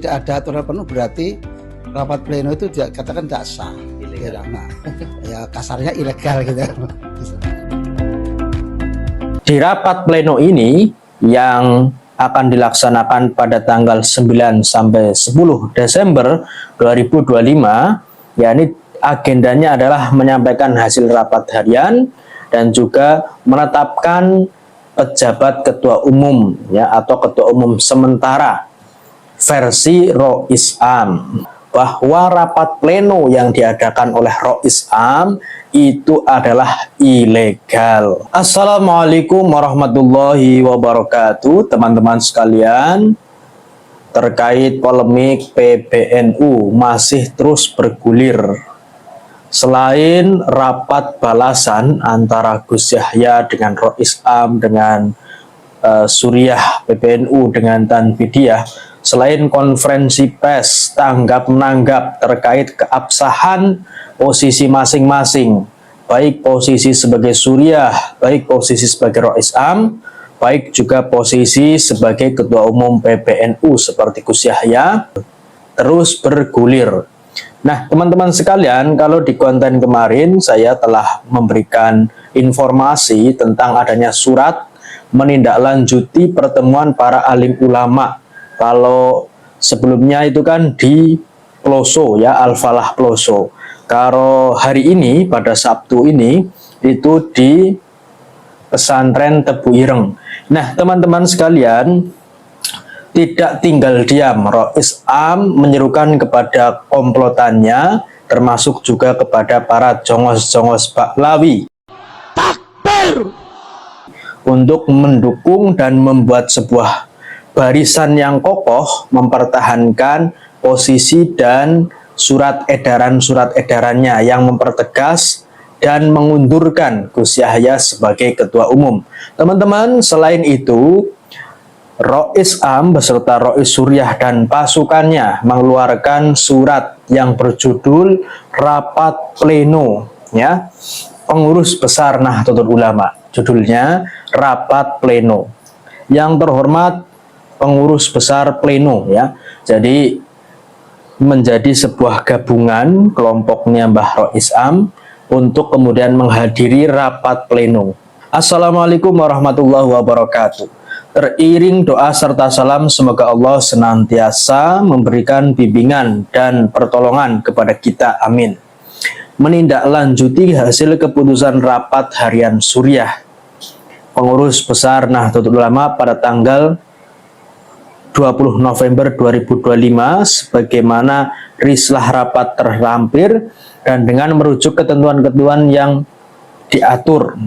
Tidak ada aturan penuh berarti rapat pleno itu katakan tidak sah. Ilegal. Nah, ya kasarnya ilegal gitu. Di rapat pleno ini yang akan dilaksanakan pada tanggal 9 sampai 10 Desember 2025, yakni agendanya adalah menyampaikan hasil rapat harian dan juga menetapkan pejabat ketua umum ya atau ketua umum sementara versi Rois Am, bahwa rapat pleno yang diadakan oleh Rois Am itu adalah ilegal. Assalamualaikum warahmatullahi wabarakatuh, teman-teman sekalian. Terkait polemik PBNU masih terus bergulir. Selain rapat balasan antara Gus Yahya dengan Rois Am dengan Suriah PBNU dengan Tanfidiyah, selain konferensi pers tanggap-menanggap terkait keabsahan posisi masing-masing, baik posisi sebagai Suriah, baik posisi sebagai Rois Am, baik juga posisi sebagai Ketua Umum PBNU seperti Gus Yahya, terus bergulir. Nah, teman-teman sekalian, kalau di konten kemarin saya telah memberikan informasi tentang adanya surat menindaklanjuti pertemuan para alim ulama. Kalau sebelumnya itu kan di Ploso ya, Al-Falah Ploso. Kalau hari ini pada Sabtu ini itu di pesantren Tebu Ireng. Nah, teman-teman sekalian, tidak tinggal diam, Rois Am menyerukan kepada komplotannya, termasuk juga kepada para jongos-jongos Baklawi, takbir, untuk mendukung dan membuat sebuah barisan yang kokoh mempertahankan posisi dan surat edarannya yang mempertegas dan mengundurkan Gus Yahya sebagai ketua umum. Teman-teman, selain itu Rois Am beserta Rois Suriah dan pasukannya mengeluarkan surat yang berjudul Rapat Pleno ya, Pengurus Besar Nahdlatul Ulama. Judulnya Rapat Pleno. Yang terhormat Pengurus Besar Pleno ya. Jadi menjadi sebuah gabungan kelompoknya Mbah Rois Am untuk kemudian menghadiri rapat pleno. Assalamualaikum warahmatullahi wabarakatuh. Teriring doa serta salam, semoga Allah senantiasa memberikan bimbingan dan pertolongan kepada kita, amin. Menindaklanjuti hasil keputusan rapat harian Suriah Pengurus Besar Nahdlatul Ulama pada tanggal 20 November 2025 sebagaimana rislah rapat terlampir dan dengan merujuk ketentuan-ketentuan yang diatur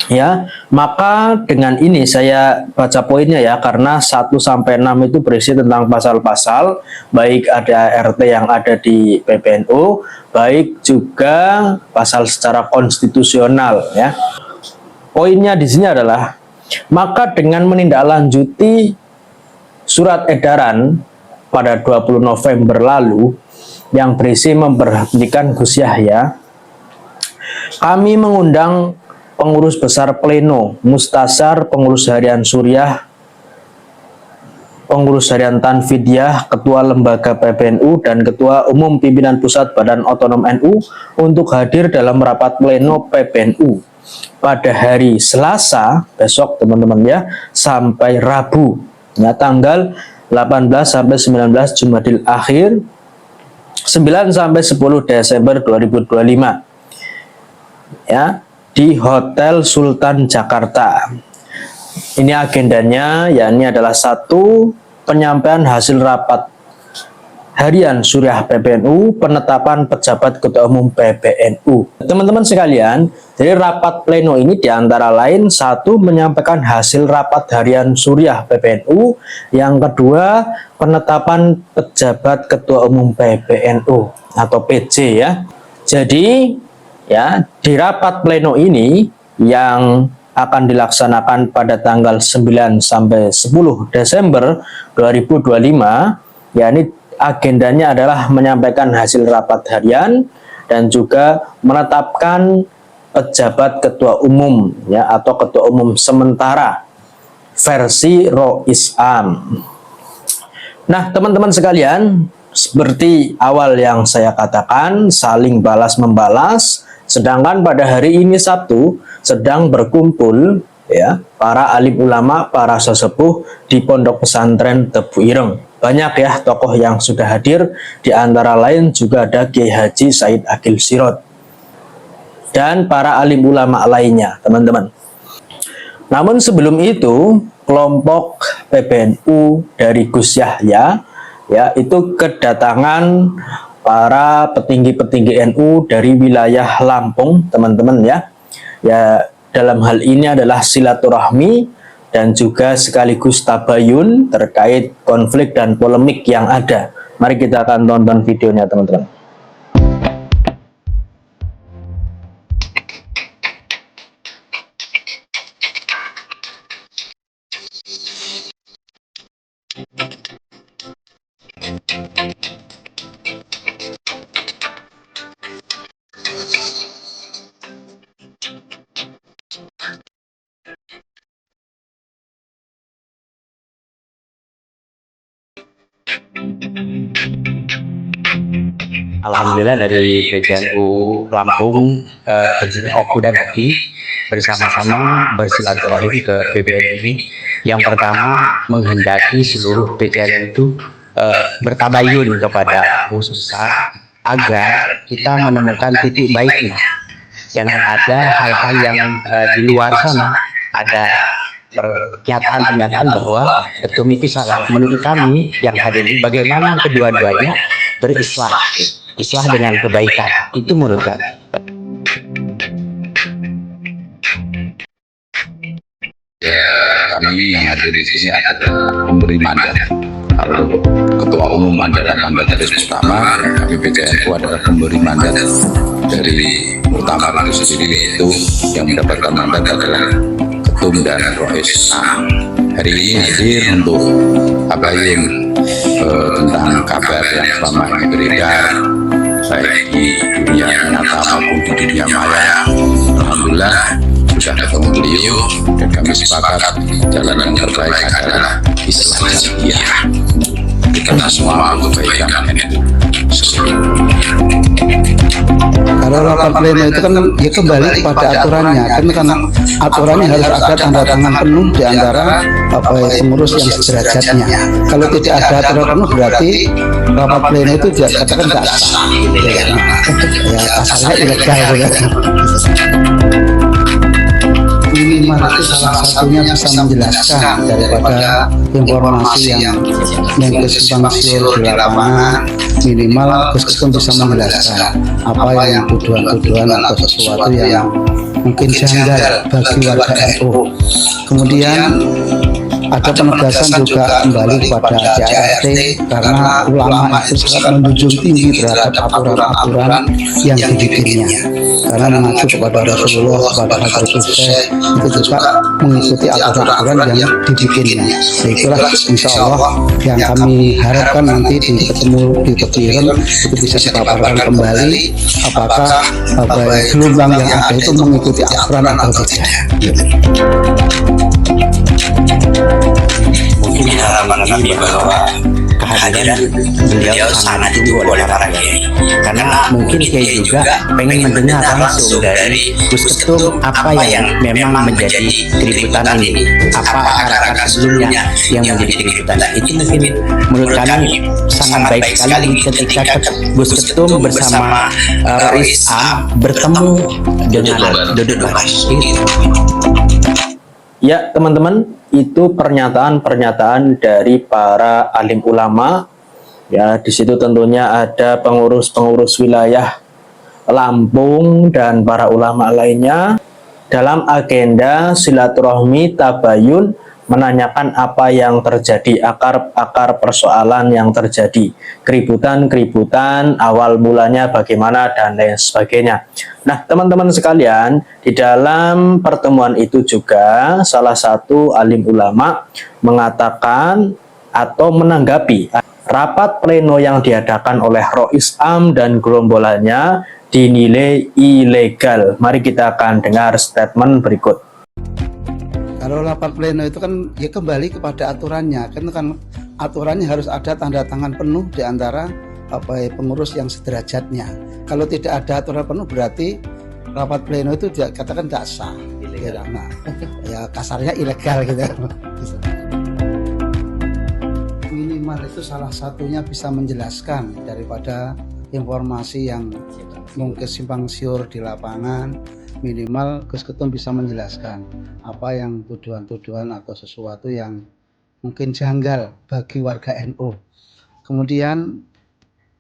ya, maka dengan ini saya baca poinnya ya, karena 1 sampai 6 itu berisi tentang pasal-pasal, baik ada RT yang ada di PBNU, baik juga pasal secara konstitusional ya. Poinnya di sini adalah, maka dengan menindaklanjuti surat edaran pada 20 November lalu yang berisi memberhentikan Gus Yahya, kami mengundang pengurus besar pleno, Mustasar, pengurus harian Suriah, pengurus harian Tanfidiyah, ketua lembaga PBNU, dan ketua umum pimpinan pusat Badan Otonom NU untuk hadir dalam rapat pleno PBNU pada hari Selasa besok, teman-teman ya, sampai Rabu ya, tanggal 18 sampai 19 Jumadil Akhir 9 sampai 10 Desember 2025 ya, di Hotel Sultan Jakarta. Ini agendanya, yakni adalah 1, penyampaian hasil rapat harian Suriah PBNU, penetapan pejabat ketua umum PBNU. Teman-teman sekalian, jadi rapat pleno ini diantara lain 1, menyampaikan hasil rapat harian Suriah PBNU, yang kedua penetapan pejabat ketua umum PBNU atau PJ ya. Jadi ya, di rapat pleno ini yang akan dilaksanakan pada tanggal 9 sampai 10 Desember 2025, yakni agendanya adalah menyampaikan hasil rapat harian dan juga menetapkan pejabat ketua umum ya atau ketua umum sementara versi Rois Am. Nah, teman-teman sekalian, seperti awal yang saya katakan, saling balas membalas. Sedangkan pada hari ini Sabtu sedang berkumpul ya para alim ulama, para sesepuh di Pondok Pesantren Tebu Ireng. Banyak ya tokoh yang sudah hadir, di antara lain juga ada Kiai Haji Said Akil Sirot dan para alim ulama lainnya, teman-teman. Namun sebelum itu, kelompok PBNU dari Gus Yahya ya itu kedatangan para petinggi-petinggi NU dari wilayah Lampung, teman-teman ya. Ya, dalam hal ini adalah silaturahmi dan juga sekaligus tabayun terkait konflik dan polemik yang ada. Mari kita akan tonton videonya, teman-teman. Alhamdulillah dari PBNU Lampung Oku dan Oki bersama-sama bersilaturahmi ke PBNU ini. Yang pertama menghendaki seluruh PBNU itu bertabayun kepada khususnya agar kita menemukan titik baiknya. Jangan ada hal-hal yang di luar sana ada pernyataan bahwa ketum itu salah. Menurut kami yang hadir ini bagaimana kedua-duanya berislah dengan kebaikan, itu menurut kami. Ya, kami yang hadir di sini adalah pemberi mandat. Kalau ketua umum adalah mandataris utama, kami PBNU adalah pemberi mandat dari utama itu sendiri, yaitu yang mendapatkan mandat adalah ketum dan rois. Hari ini hadir untuk tabayun tentang kabar yang selama ini beredar baik di dunia nyata maupun di dunia maya. Alhamdulillah sudah ketemu beliau dan kami sepakat jalan yang terbaik adalah Islam jamiah. Kita semua kebaikan NU. Kalau rapat pleno itu kan ya kembali kepada aturannya, karena aturannya harus ada tanda tangan penuh di antara pengurus yang sederajatnya. Kalau tidak ada aturan penuh berarti rapat pleno itu dikatakan tidak sah. Ya kasarnya ilegal ya. Minimal itu salah satunya bisa menjelaskan daripada informasi yang kesimpang siur di lapangan. Minimal Gus bisa menjelaskan apa yang tuduhan-tuduhan atau sesuatu yang mungkin janggal bagi warga NU. Kemudian ada penegasan juga kembali kepada CRT, karena ulama itu sangat menjunjung tinggi terhadap aturan-aturan yang dibikinnya, karena mengacu kepada Rasulullah, kepada hadis Syekh, itu juga mengikuti aturan-aturan yang dibikinnya. Itulah insya Allah yang kami harapkan nanti ketemu di Tebu Ireng itu bisa dipaparkan kembali apakah gelombang yang ada itu mengikuti aturan atau tidak. Mungkin harapan kami bahwa kehadiran beliau sangat ditunggu oleh para kiai, karena mungkin kiai juga pengen mendengar langsung dari Gus Ketum apa yang memang menjadi keributan ini, apa akar-akar sebelumnya yang menjadi keributan. Itu mungkin menurut kami sangat baik sekali ketika Gus Ketum bersama Rois A bertemu dengan Dodot Bahas. Ya, teman-teman, itu pernyataan-pernyataan dari para alim ulama. Ya, di situ tentunya ada pengurus-pengurus wilayah Lampung dan para ulama lainnya dalam agenda silaturahmi tabayun, menanyakan apa yang terjadi, akar persoalan yang terjadi, keributan awal mulanya bagaimana dan lain sebagainya. Nah, teman-teman sekalian, di dalam pertemuan itu juga salah satu alim ulama mengatakan atau menanggapi rapat pleno yang diadakan oleh Rois Am dan gerombolannya dinilai ilegal. Mari kita akan dengar statement berikut. Kalau rapat pleno itu kan ya kembali kepada aturannya, kan aturannya harus ada tanda tangan penuh di antara pengurus yang sederajatnya. Kalau tidak ada aturan penuh berarti rapat pleno itu katakan tidak sah. Ya, nah, ya kasarnya ilegal gitu. Minimal itu salah satunya bisa menjelaskan daripada informasi yang mungkin simpang siur di lapangan. Minimal Gus Ketum bisa menjelaskan apa yang tuduhan-tuduhan atau sesuatu yang mungkin janggal bagi warga NU. Kemudian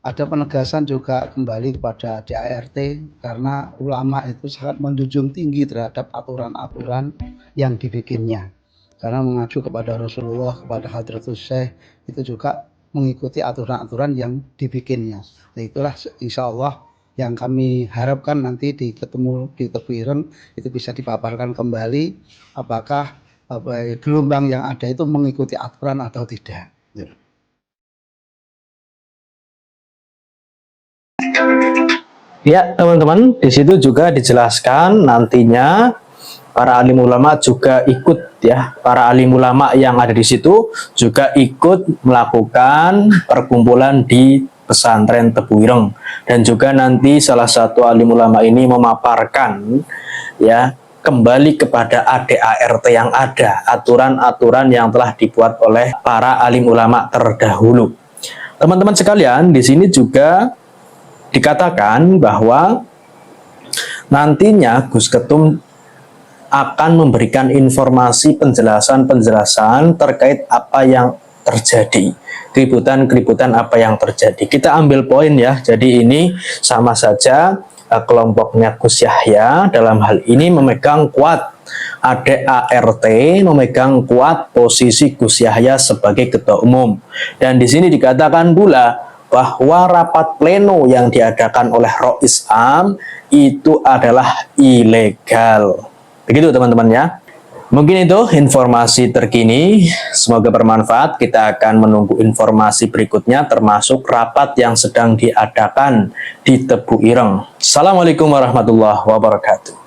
ada penegasan juga kembali kepada DART karena ulama itu sangat menjunjung tinggi terhadap aturan-aturan yang dibikinnya. Karena mengacu kepada Rasulullah, kepada Hadratus Syekh itu juga mengikuti aturan-aturan yang dibikinnya. Nah, itulah insya Allah yang kami harapkan nanti di Tebu Ireng itu bisa dipaparkan kembali apakah gelombang yang ada itu mengikuti aturan atau tidak. Ya teman-teman, di situ juga dijelaskan nantinya para alim ulama juga ikut ya, para alim ulama yang ada di situ juga ikut melakukan perkumpulan di pesantren Tebu Ireng, dan juga nanti salah satu alim ulama ini memaparkan ya kembali kepada ADART yang ada, aturan-aturan yang telah dibuat oleh para alim ulama terdahulu. Teman-teman sekalian, di sini juga dikatakan bahwa nantinya Gus Ketum akan memberikan informasi penjelasan terkait apa yang terjadi, keributan apa yang terjadi. Kita ambil poin ya, jadi ini sama saja kelompoknya Gus Yahya dalam hal ini memegang kuat ADART, memegang kuat posisi Gus Yahya sebagai ketua umum. Dan di sini dikatakan pula bahwa rapat pleno yang diadakan oleh Rois Am itu adalah ilegal. Begitu teman-teman ya. Mungkin itu informasi terkini, semoga bermanfaat. Kita akan menunggu informasi berikutnya termasuk rapat yang sedang diadakan di Tebu Ireng. Assalamualaikum warahmatullahi wabarakatuh.